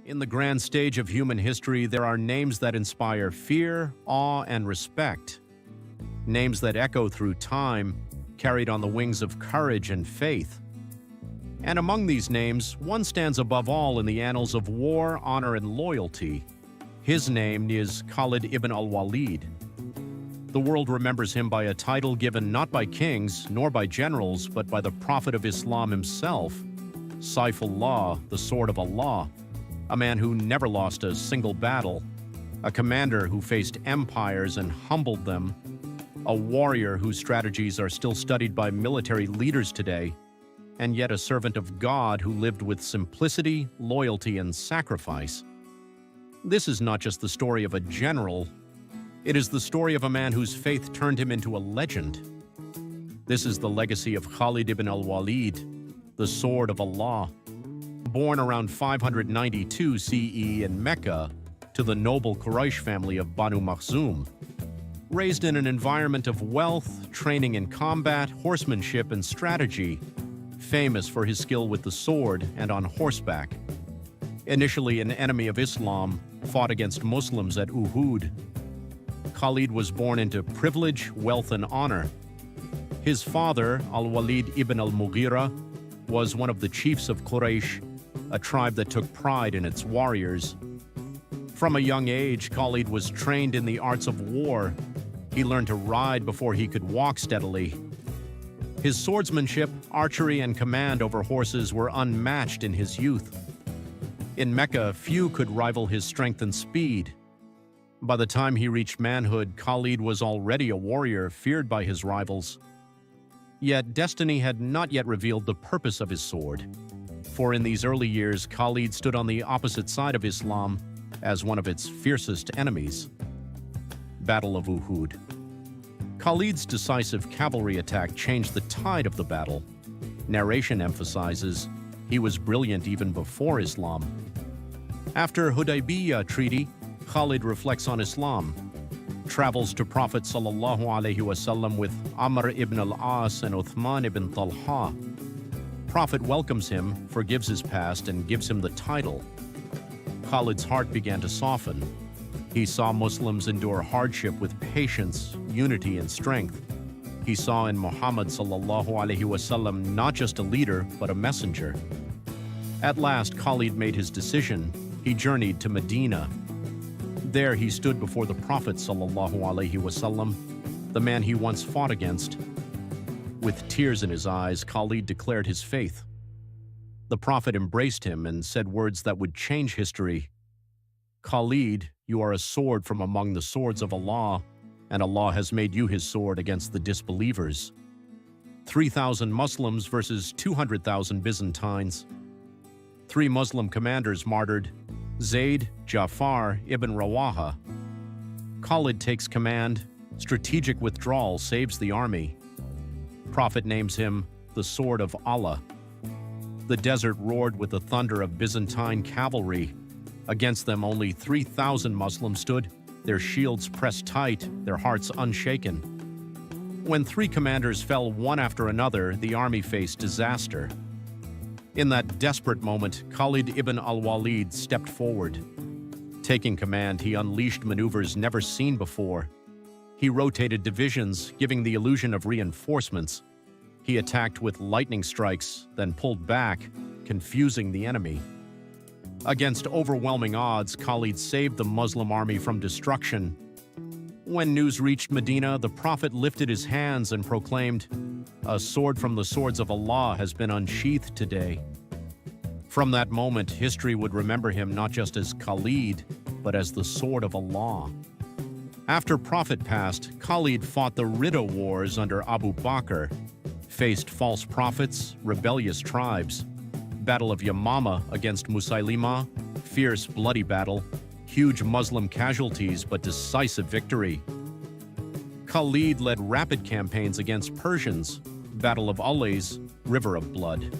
In the grand stage of human history, there are names that inspire fear, awe, and respect. Names that echo through time, carried on the wings of courage and faith. And among these names, one stands above all in the annals of war, honor, and loyalty. His name is Khalid Bin Al-Waleed. The world remembers him by a title given not by kings nor by generals, but by the Prophet of Islam himself, Allah, the Sword of Allah, a man who never lost a single battle, a commander who faced empires and humbled them, a warrior whose strategies are still studied by military leaders today, and yet a servant of God who lived with simplicity, loyalty, and sacrifice. This is not just the story of a general, it is the story of a man whose faith turned him into a legend. This is the legacy of Khalid Bin Al-Waleed, the Sword of Allah. Born around 592 CE in Mecca to the noble Quraysh family of Banu Makhzum. Raised in an environment of wealth, training in combat, horsemanship, and strategy, famous for his skill with the sword and on horseback. Initially an enemy of Islam, fought against Muslims at Uhud. Khalid was born into privilege, wealth, and honor. His father, Al-Walid ibn al-Mughira, was one of the chiefs of Quraysh, a tribe that took pride in its warriors. From a young age, Khalid was trained in the arts of war. He learned to ride before he could walk steadily. His swordsmanship, archery, and command over horses were unmatched in his youth. In Mecca, few could rival his strength and speed. By the time he reached manhood, Khalid was already a warrior feared by his rivals. Yet destiny had not yet revealed the purpose of his sword. For in these early years, Khalid stood on the opposite side of Islam as one of its fiercest enemies. Battle of Uhud. Khalid's decisive cavalry attack changed the tide of the battle. Narration emphasizes he was brilliant even before Islam. After Hudaybiyah Treaty, Khalid reflects on Islam, travels to Prophet ﷺ with Amr ibn al-As and Uthman ibn Talha. Prophet welcomes him, forgives his past, and gives him the title. Khalid's heart began to soften. He saw Muslims endure hardship with patience, unity, and strength. He saw in Muhammad ﷺ not just a leader, but a messenger. At last, Khalid made his decision. He journeyed to Medina. There he stood before the Prophet ﷺ, the man he once fought against. With tears in his eyes, Khalid declared his faith. The Prophet embraced him and said words that would change history. Khalid, you are a sword from among the swords of Allah, and Allah has made you his sword against the disbelievers. 3,000 Muslims versus 200,000 Byzantines. 3 Muslim commanders martyred, Zayd, Ja'far, Ibn Rawaha. Khalid takes command, strategic withdrawal saves the army. Prophet names him the Sword of Allah. The desert roared with the thunder of Byzantine cavalry. Against them only 3,000 Muslims stood, their shields pressed tight, their hearts unshaken. When 3 commanders fell one after another, the army faced disaster. In that desperate moment, Khalid ibn al-Waleed stepped forward. Taking command, he unleashed maneuvers never seen before. He rotated divisions, giving the illusion of reinforcements. He attacked with lightning strikes, then pulled back, confusing the enemy. Against overwhelming odds, Khalid saved the Muslim army from destruction. When news reached Medina, the Prophet lifted his hands and proclaimed, "A sword from the swords of Allah has been unsheathed today." From that moment, history would remember him not just as Khalid, but as the Sword of Allah. After Prophet passed, Khalid fought the Ridda Wars under Abu Bakr, faced false prophets, rebellious tribes, Battle of Yamama against Musaylima, fierce bloody battle, huge Muslim casualties but decisive victory. Khalid led rapid campaigns against Persians, Battle of Allah, River of Blood.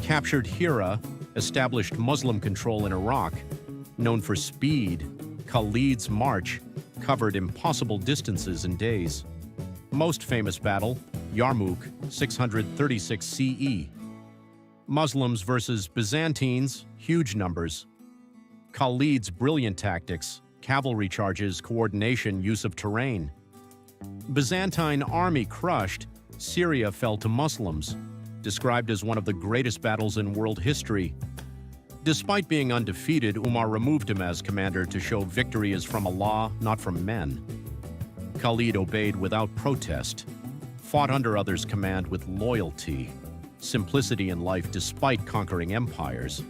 Captured Hira, established Muslim control in Iraq. Known for speed, Khalid's march covered impossible distances in days. Most famous battle, Yarmouk, 636 CE. Muslims versus Byzantines, huge numbers. Khalid's brilliant tactics, cavalry charges, coordination, use of terrain. Byzantine army crushed, Syria fell to Muslims, described as one of the greatest battles in world history. Despite being undefeated, Umar removed him as commander to show victory is from Allah, not from men. Khalid obeyed without protest, fought under others' command with loyalty, simplicity in life despite conquering empires,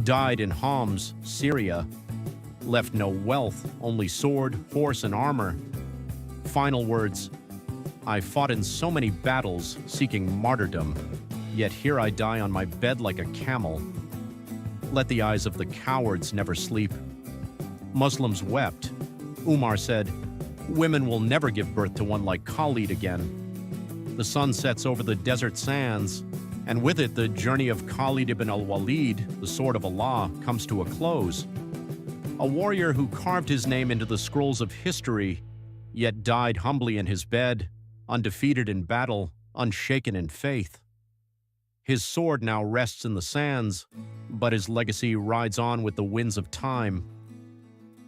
died in Homs, Syria, left no wealth, only sword, horse, and armor. Final words, I fought in so many battles seeking martyrdom, yet here I die on my bed like a camel. Let the eyes of the cowards never sleep. Muslims wept. Umar said, women will never give birth to one like Khalid again. The sun sets over the desert sands, and with it the journey of Khalid Bin Al-Waleed, the sword of Allah, comes to a close. A warrior who carved his name into the scrolls of history, yet died humbly in his bed, undefeated in battle, unshaken in faith. His sword now rests in the sands, but his legacy rides on with the winds of time.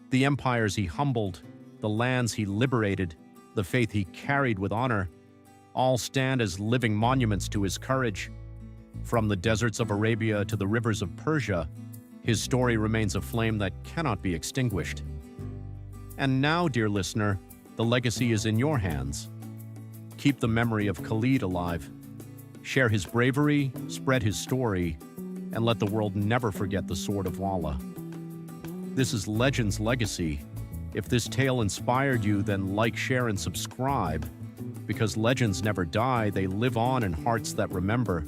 The empires he humbled, the lands he liberated, the faith he carried with honor, all stand as living monuments to his courage. From the deserts of Arabia to the rivers of Persia, his story remains a flame that cannot be extinguished. And now, dear listener, the legacy is in your hands. Keep the memory of Khalid alive. Share his bravery, spread his story, and let the world never forget the sword of Allah. This is Legend's Legacy. If this tale inspired you, then like, share, and subscribe. Because legends never die, they live on in hearts that remember.